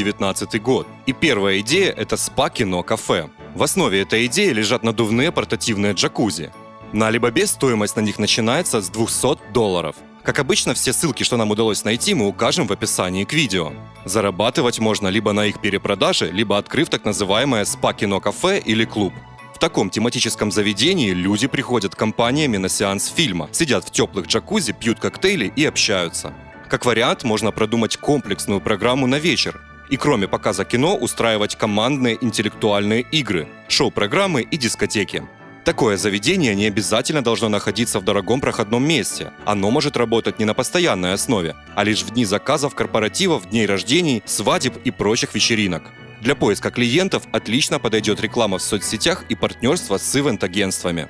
2019 год. И первая идея – это спа-кино-кафе. В основе этой идеи лежат надувные портативные джакузи. На Алибабе стоимость на них начинается с $200. Как обычно, все ссылки, что нам удалось найти, мы укажем в описании к видео. Зарабатывать можно либо на их перепродаже, либо открыв так называемое спа-кино-кафе или клуб. В таком тематическом заведении люди приходят компаниями на сеанс фильма, сидят в теплых джакузи, пьют коктейли и общаются. Как вариант, можно продумать комплексную программу на вечер и кроме показа кино устраивать командные интеллектуальные игры, шоу-программы и дискотеки. Такое заведение не обязательно должно находиться в дорогом проходном месте. Оно может работать не на постоянной основе, а лишь в дни заказов, корпоративов, дней рождений, свадеб и прочих вечеринок. Для поиска клиентов отлично подойдет реклама в соцсетях и партнерство с ивент-агентствами.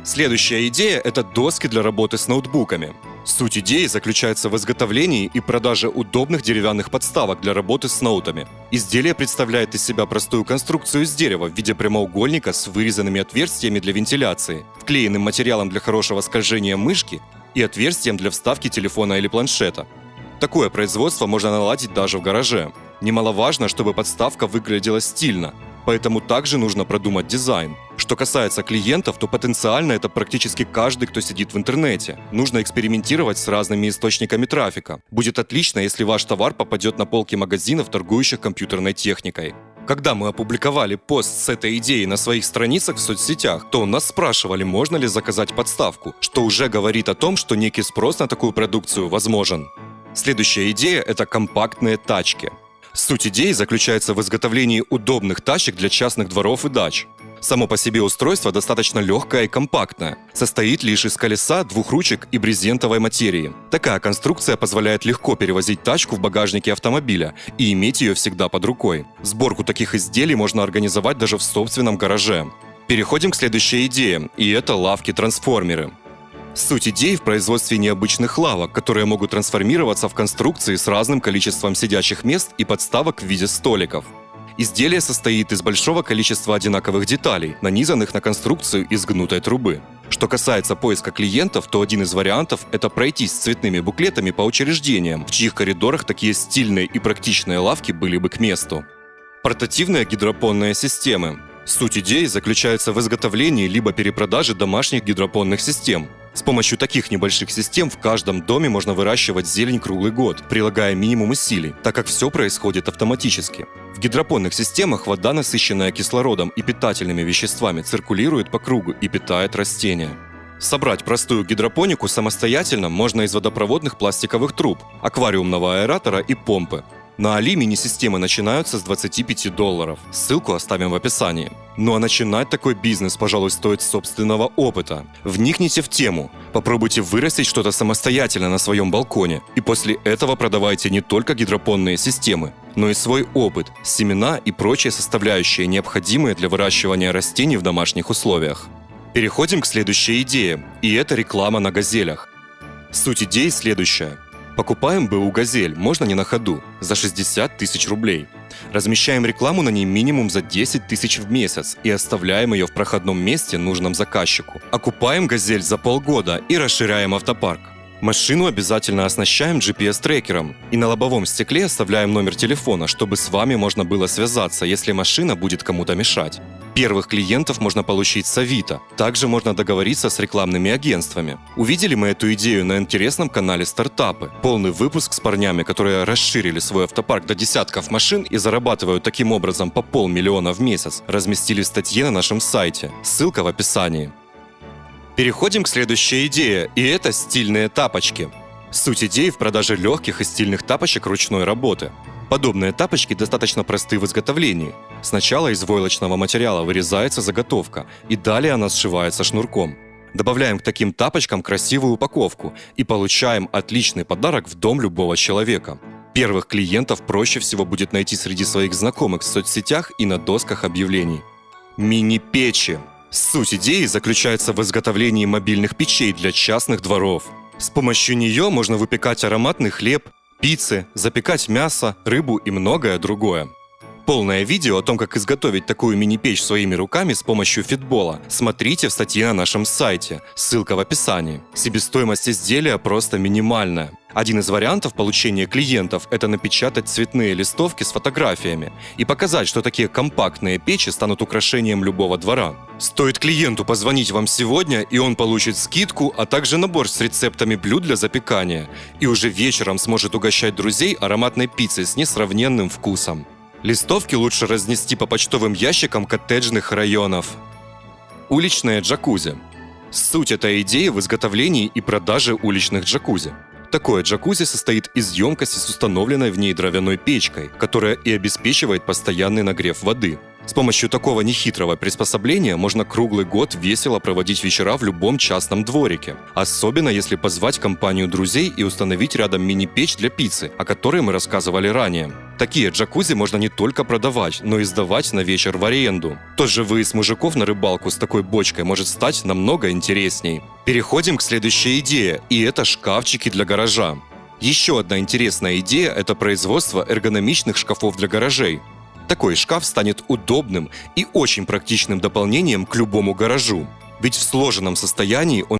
Следующая идея – это доски для работы с ноутбуками. Суть идеи заключается в изготовлении и продаже удобных деревянных подставок для работы с ноутами. Изделие представляет из себя простую конструкцию из дерева в виде прямоугольника с вырезанными отверстиями для вентиляции, вклеенным материалом для хорошего скольжения мышки и отверстием для вставки телефона или планшета. Такое производство можно наладить даже в гараже. Немаловажно, чтобы подставка выглядела стильно, поэтому также нужно продумать дизайн. Что касается клиентов, то потенциально это практически каждый, кто сидит в интернете. Нужно экспериментировать с разными источниками трафика. Будет отлично, если ваш товар попадет на полки магазинов, торгующих компьютерной техникой. Когда мы опубликовали пост с этой идеей на своих страницах в соцсетях, то нас спрашивали, можно ли заказать подставку, что уже говорит о том, что некий спрос на такую продукцию возможен. Следующая идея – это компактные тачки. Суть идеи заключается в изготовлении удобных тачек для частных дворов и дач. Само по себе устройство достаточно легкое и компактное. Состоит лишь из колеса, двух ручек и брезентовой материи. Такая конструкция позволяет легко перевозить тачку в багажнике автомобиля и иметь ее всегда под рукой. Сборку таких изделий можно организовать даже в собственном гараже. Переходим к следующей идее, и это лавки-трансформеры. Суть идеи в производстве необычных лавок, которые могут трансформироваться в конструкции с разным количеством сидячих мест и подставок в виде столиков. Изделие состоит из большого количества одинаковых деталей, нанизанных на конструкцию из гнутой трубы. Что касается поиска клиентов, то один из вариантов – это пройтись с цветными буклетами по учреждениям, в чьих коридорах такие стильные и практичные лавки были бы к месту. Портативные гидропонные системы. Суть идеи заключается в изготовлении либо перепродаже домашних гидропонных систем. С помощью таких небольших систем в каждом доме можно выращивать зелень круглый год, прилагая минимум усилий, так как все происходит автоматически. В гидропонных системах вода, насыщенная кислородом и питательными веществами, циркулирует по кругу и питает растения. Собрать простую гидропонику самостоятельно можно из водопроводных пластиковых труб, аквариумного аэратора и помпы. На Али мини-системы начинаются с $25. Ссылку оставим в описании. Ну а начинать такой бизнес, пожалуй, стоит с собственного опыта. Вникните в тему, попробуйте вырастить что-то самостоятельно на своем балконе, и после этого продавайте не только гидропонные системы, но и свой опыт, семена и прочие составляющие, необходимые для выращивания растений в домашних условиях. Переходим к следующей идее, и это реклама на газелях. Суть идеи следующая. Покупаем БУ «Газель», можно не на ходу, за 60 тысяч рублей. Размещаем рекламу на ней минимум за 10 тысяч в месяц и оставляем ее в проходном месте нужном заказчику. Окупаем «Газель» за полгода и расширяем автопарк. Машину обязательно оснащаем GPS-трекером и на лобовом стекле оставляем номер телефона, чтобы с вами можно было связаться, если машина будет кому-то мешать. Первых клиентов можно получить с Авито. Также можно договориться с рекламными агентствами. Увидели мы эту идею на интересном канале «Стартапы». Полный выпуск с парнями, которые расширили свой автопарк до десятков машин и зарабатывают таким образом по $500 000 в месяц, разместили в статье на нашем сайте. Ссылка в описании. Переходим к следующей идее, и это стильные тапочки. Суть идеи в продаже легких и стильных тапочек ручной работы. Подобные тапочки достаточно просты в изготовлении. Сначала из войлочного материала вырезается заготовка, и далее она сшивается шнурком. Добавляем к таким тапочкам красивую упаковку и получаем отличный подарок в дом любого человека. Первых клиентов проще всего будет найти среди своих знакомых в соцсетях и на досках объявлений. Мини-печи. Суть идеи заключается в изготовлении мобильных печей для частных дворов. С помощью нее можно выпекать ароматный хлеб, пиццы, запекать мясо, рыбу и многое другое. Полное видео о том, как изготовить такую мини-печь своими руками с помощью фитбола, смотрите в статье на нашем сайте, ссылка в описании. Себестоимость изделия просто минимальная. Один из вариантов получения клиентов – это напечатать цветные листовки с фотографиями и показать, что такие компактные печи станут украшением любого двора. Стоит клиенту позвонить вам сегодня, и он получит скидку, а также набор с рецептами блюд для запекания. И уже вечером сможет угощать друзей ароматной пиццей с несравненным вкусом. Листовки лучше разнести по почтовым ящикам коттеджных районов. Уличное джакузи. Суть этой идеи в изготовлении и продаже уличных джакузи. Такое джакузи состоит из емкости с установленной в ней дровяной печкой, которая и обеспечивает постоянный нагрев воды. С помощью такого нехитрого приспособления можно круглый год весело проводить вечера в любом частном дворике. Особенно если позвать компанию друзей и установить рядом мини-печь для пиццы, о которой мы рассказывали ранее. Такие джакузи можно не только продавать, но и сдавать на вечер в аренду. Тот же выезд мужиков на рыбалку с такой бочкой может стать намного интересней. Переходим к следующей идее, и это шкафчики для гаража. Еще одна интересная идея – это производство эргономичных шкафов для гаражей. Такой шкаф станет удобным и очень практичным дополнением к любому гаражу. Ведь в сложенном состоянии он